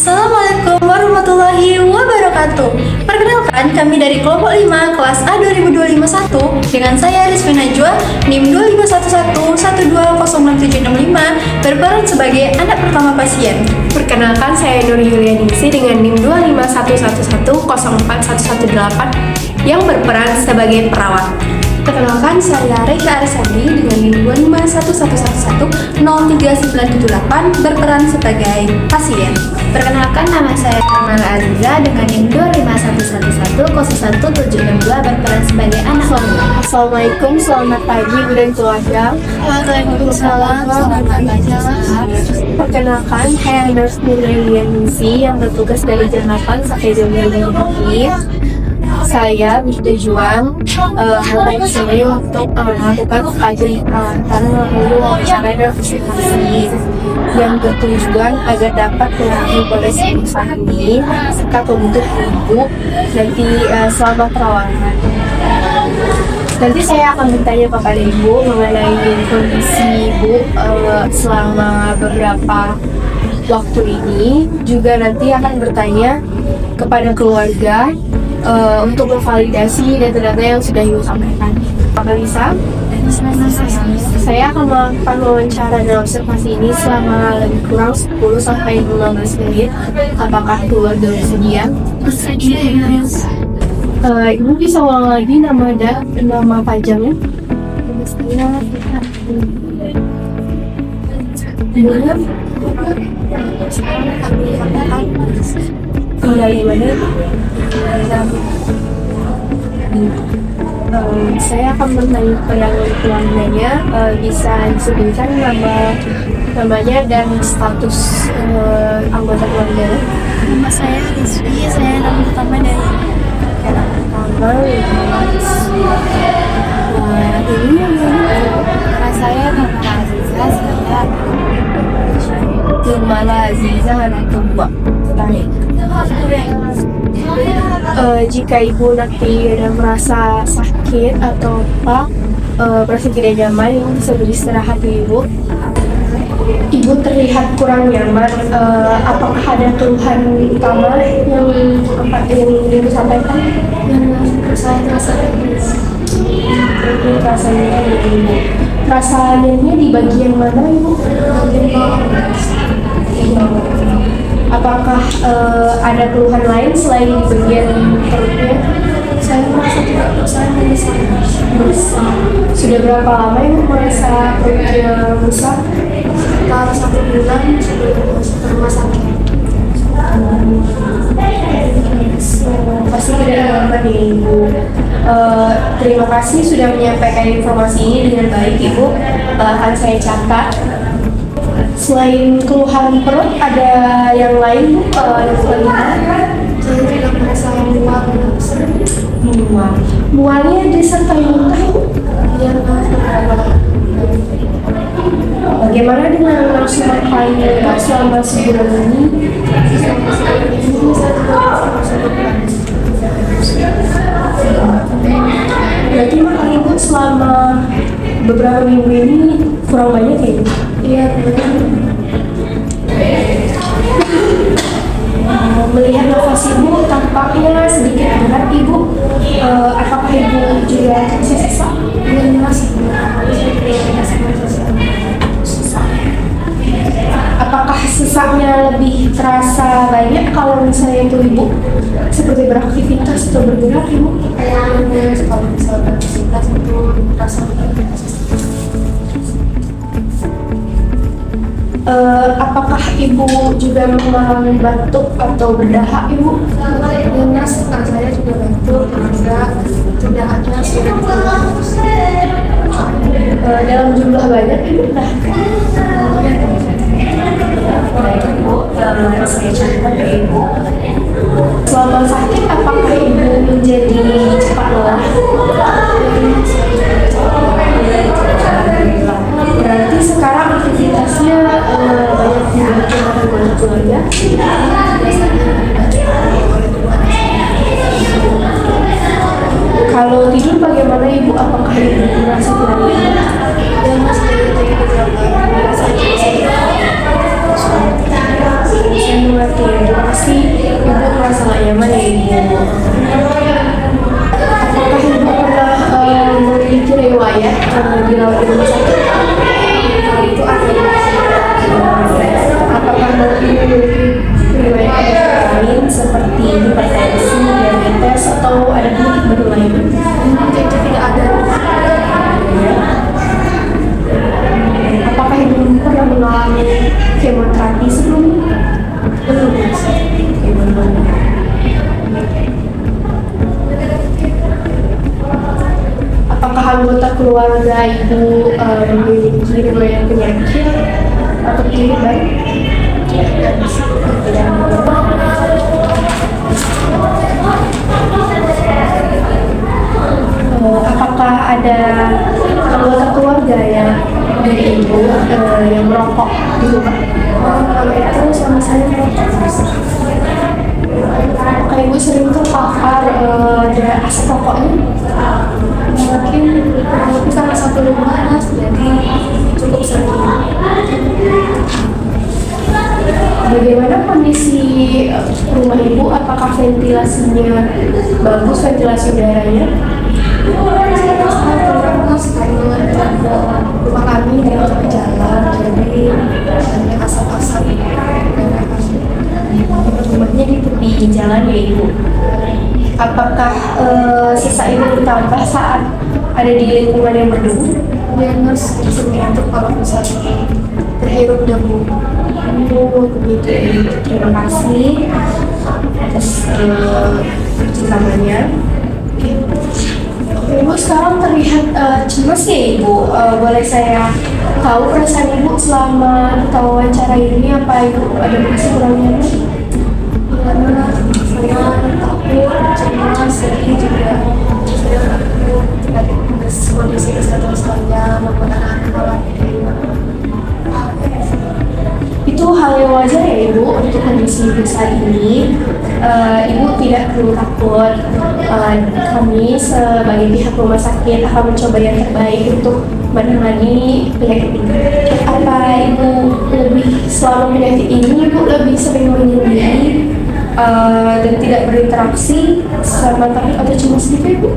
Assalamualaikum warahmatullahi wabarakatuh. Perkenalkan, kami dari kelompok 5 kelas A 2021 dengan saya Rizky Najwa, NIM 25111206765 berperan sebagai anak pertama pasien. Perkenalkan, saya Nur Yulianingsi dengan NIM 251110418 yang berperan sebagai perawat. Perkenalkan, saya Reika Arisandi dengan NIM 251110398 berperan sebagai pasien. Perkenalkan, nama saya Kamala Aziza dengan NIM 25111011762 berperan sebagai anak lomba. Assalamualaikum, selamat pagi Bu dan keluarga. Waalaikumsalam, selamat pagi. Perkenalkan, saya Nurse Nur Yulianingsi yang bertugas dari jam 8 sampai jam 9 pagi. Saya bertujuan mulai di sini untuk melakukan kajian perawatan melalui wawancara dan konsultasi yang bertujuan agar dapat mengurangi beresiko serta pembentuk ibu nanti selama perawatan. Nanti saya akan bertanya kepada ibu mengenai kondisi ibu selama beberapa waktu ini. Juga nanti akan bertanya kepada keluarga untuk memvalidasi data-data yang sudah ibu sampaikan. Apakah bisa? Saya akan melakukan wawancara dan observasi ini selama lebih kurang 10-15 menit. Apakah keluarga bersedia? Ibu bisa ulang lagi nama panjangnya? Tinggal di mana? Saya akan bertanya ke yang keluarganya, bisa disebutkan namanya dan status anggota keluarganya. Nama saya Rizky, saya anak pertama dari Anak pertama, ini nama saya Kamala Aziza, saya Kamala Aziza anak kedua. Baik. Jika ibu nanti ada merasa sakit atau apa, merasa tidak nyaman, ibu bisa beristirahat di ibu. Ibu terlihat kurang nyaman. Apakah ada keluhan utama yang ibu sampaikan? saya terasa Rasanya ibu. Rasanya di bagian mana ibu? Apakah ada keluhan lain selain di bagian perutnya? saya merasa tidak saya menyesal. Sudah berapa lama ibu merasa perutnya besar? Sekitar 1 bulan sebelum masuk ke rumah sakit. Pasti tidak nyaman ya ibu. Terima kasih sudah menyampaikan informasi ini dengan baik ibu. Akan saya catat. Selain keluhan perut, ada yang lain bu? Yang Saya tidak merasa mual. mual. Mualnya disertai muntah bu? Yang Bagaimana dengan nafsu makan selama sebulan ini? Berarti makan ibu selama beberapa minggu ini kurang banyak ya ibu? Iya, Melihat nafas ibu tampaknya sedikit berat ibu. Apakah ibu juga masih sesak? Apakah sesaknya lebih terasa banyak kalau misalnya itu ibu seperti beraktivitas atau bergerak ibu? kalau misalnya beraktivitas itu merasa Apakah ibu juga mengalami batuk atau berdahak ibu? saya juga batuk, tidak ada Dalam jumlah banyak ibu berdahak? Baik ibu, saya catat ya ibu. Selama sakit apakah ibu menjadi cepat lelah? Berarti sekarang aktivitasnya banyak dibantu oleh keluarga. Kalau tidur bagaimana ibu? Apakah ibu merasa tidak nyaman? Saya mengerti ibu. dirawat di rumah sakit? Kalau itu ada Apakah Bapak memiliki riwayat penyakit lain seperti hipertensi, diabetes, atau ada penyakit baru lain? itu tidak ada. Apakah Ibu pernah mengalami kemoterapi sebelumnya? Belum. Belum. Apakah anggota keluarga Ibu memiliki riwayat penyakit atau penyakit baru? Tidak. Apakah ada anggota keluarga yang dari Ibu yang merokok di rumah? Kalau itu suami saya merokok. Apakah Ibu sering terpapar dari asap rokoknya? Mungkin karena satu rumah Mas, jadi cukup sering. Bagaimana kondisi rumah Ibu? Apakah ventilasinya bagus, ventilasi udaranya? Mas, karena rumah kami di tengah jalan, jadi banyak asap-asap. Rumahnya di tepi jalan ya Ibu. Apakah sesak Ibu bertambah saat ada di lingkungan yang berdebu? Ya Mas, sering untuk kalau misalnya terhirup debu. Begitu ya Ibu. Terima kasih atas ceramahnya. Ibu sekarang terlihat cemas ya Ibu. Boleh saya tahu perasaan Ibu selama kita wawancara ini, apa Ibu ada kurangnya? Karena saya takut, cemas, sedih juga. Saya takut dari kondisi kesehatan saya maupun anak-anak. Itu hal yang wajar ya Ibu untuk kondisi Ibu saat ini. Ibu tidak perlu takut. Kami sebagai pihak rumah sakit akan mencoba yang terbaik untuk menangani penyakit ini. Apa Ibu lebih selama penyakit ini Ibu lebih sering menyendiri dan tidak berinteraksi sama takut atau cemas gitu Ibu?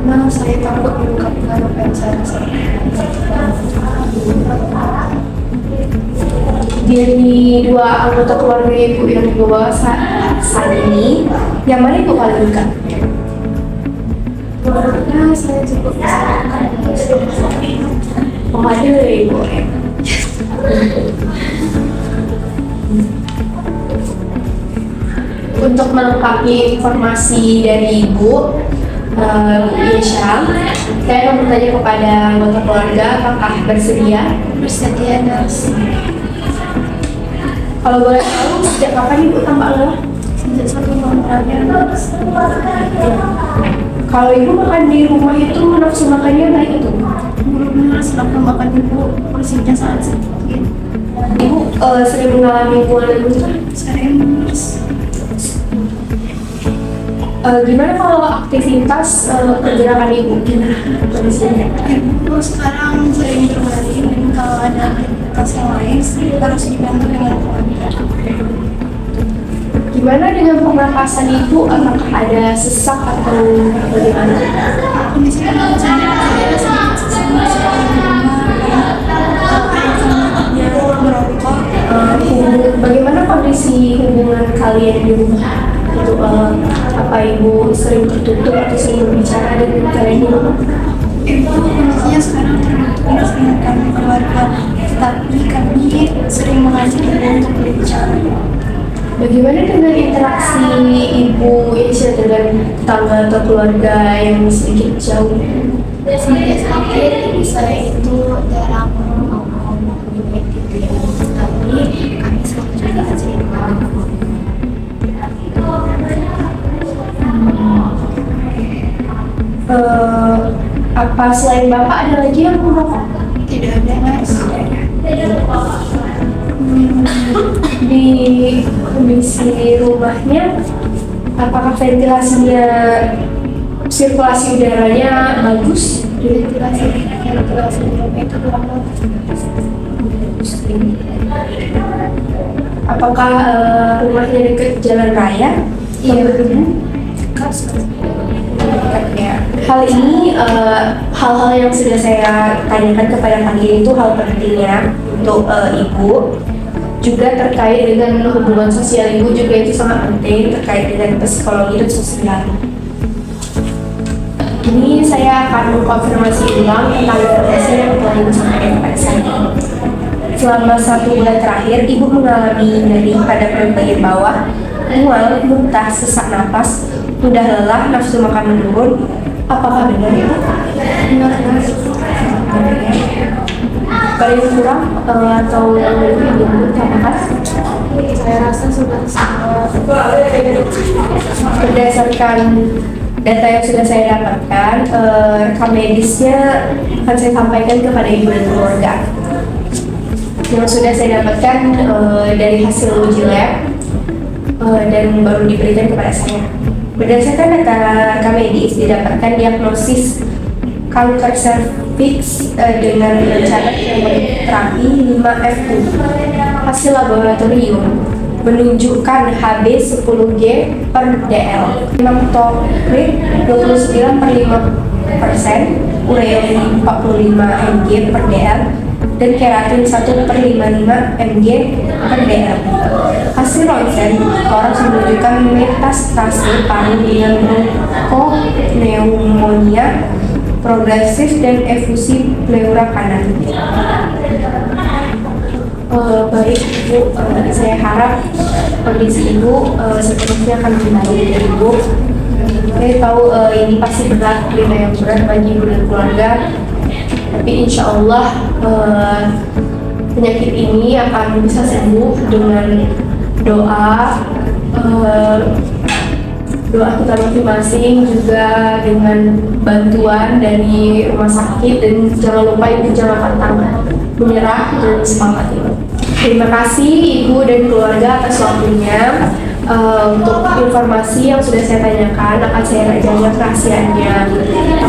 Karena saya takut mengungkapkan apa yang saya rasakan. Dari dua anggota keluarga Ibu yang dibawa saat ini, yang mana Ibu paling dekat? Karena saya cukup kesayangan. Pemadil ya Ibu. Untuk melengkapi informasi dari Ibu Yesha, saya akan bertanya kepada anggota keluarga apakah bersedia? Bersedia Mas. Kalau boleh tahu, sejak kapan Ibu tambah lelah? Sejak 1 tahun terakhir Mas. Kalau Ibu makan di rumah itu nafsu makannya baik itu? Sebelumnya setelah makan ibu porsinya sangat sedikit. Ibu sering mengalami hubungan besar? Sering Mas. Gimana kalau aktivitas pergerakan Ibu? Gimana kondisinya? Ibu sekarang sering berlari dan kalau ada aktivitas yang lain harus dibantu dengan keluarga. Gimana dengan pernapasan Ibu? Apakah ada sesak atau bagaimana? Kondisi saya sedikit sesak Mas. Dia merokok. Bagaimana kondisi hubungan kalian di rumah? Itu apa Ibu sering tertutup atau sering berbicara dengan kalian di rumah? Ibu kondisinya sekarang tertutup dengan kami keluarga, tetapi kami sering mengajak ibu untuk berbicara. Bagaimana dengan interaksi Ibu Yesha dengan tetangga atau keluarga yang sedikit jauh? Sedikit ibu saya itu jarang ngomong gitu ya, tapi kami selalu juga ajak ibu. Apa selain Bapak ada lagi yang merokok? Tidak ada Mas. Di kondisi rumahnya, apakah ventilasinya, sirkulasi udaranya bagus? Ventilasi rumah itu kurang bagus. Apakah rumahnya dekat jalan raya? Iya. Berdebu? Dekat sekali. Dekat ya. Hal ini, hal-hal yang sudah saya tanyakan kepada kalian itu hal pentingnya untuk ibu. Juga terkait dengan hubungan sosial ibu juga itu sangat penting terkait dengan psikologi dan sosial. Ini saya akan mengkonfirmasi ulang tentang informasi yang telah ibu sampaikan kepada saya. Selama 1 bulan terakhir, ibu mengalami nyeri pada bagian bawah, mual, muntah, sesak napas, mudah lelah, nafsu makan menurun. Apakah benar ya? Benar. Paling kurang atau lebih apakah? Saya rasa sudah sama. Berdasarkan data yang sudah saya dapatkan, rekam medisnya akan saya sampaikan kepada ibu dan keluarga. Yang sudah saya dapatkan dari hasil uji lab dan baru diberikan kepada saya. Berdasarkan data rekam medis, didapatkan diagnosis kanker serviks dengan rencana kemoterapi 5FU. Hasil laboratorium menunjukkan Hb 10G per dl, hematokrit 29/5%, ureum 45 mg per dl, dan keratin 1/55 mg per dl. Hasil ronsen toraks menunjukkan metastase paru dengan bronchopneumonia progresif dan efusi pleura kanan. Baik ibu, saya harap kondisi ibu seterusnya akan membaik dari ibu. Saya tahu ini pasti berat, berita yang berat bagi ibu dan keluarga. Tapi insya Allah penyakit ini akan bisa sembuh dengan doa kita masing-masing, juga dengan bantuan dari rumah sakit, dan jangan lupa ibu jangan pantang menyerah dan semangat ibu. Terima kasih ibu dan keluarga atas waktunya. Untuk informasi yang sudah saya tanyakan akan saya jaga kerahasiaannya.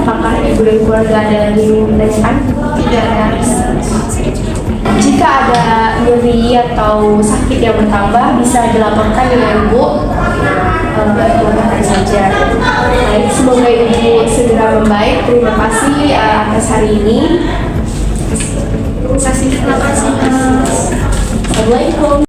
Apakah ibu dan keluarga ada lagi yang menanyakan? Tidak ada. Jika ada nyeri atau sakit yang bertambah, bisa dilaporkan dengan ibu. Lakukan saja. Baik, semoga ibu segera membaik. Terima kasih atas hari ini. Terima kasih. Assalamualaikum.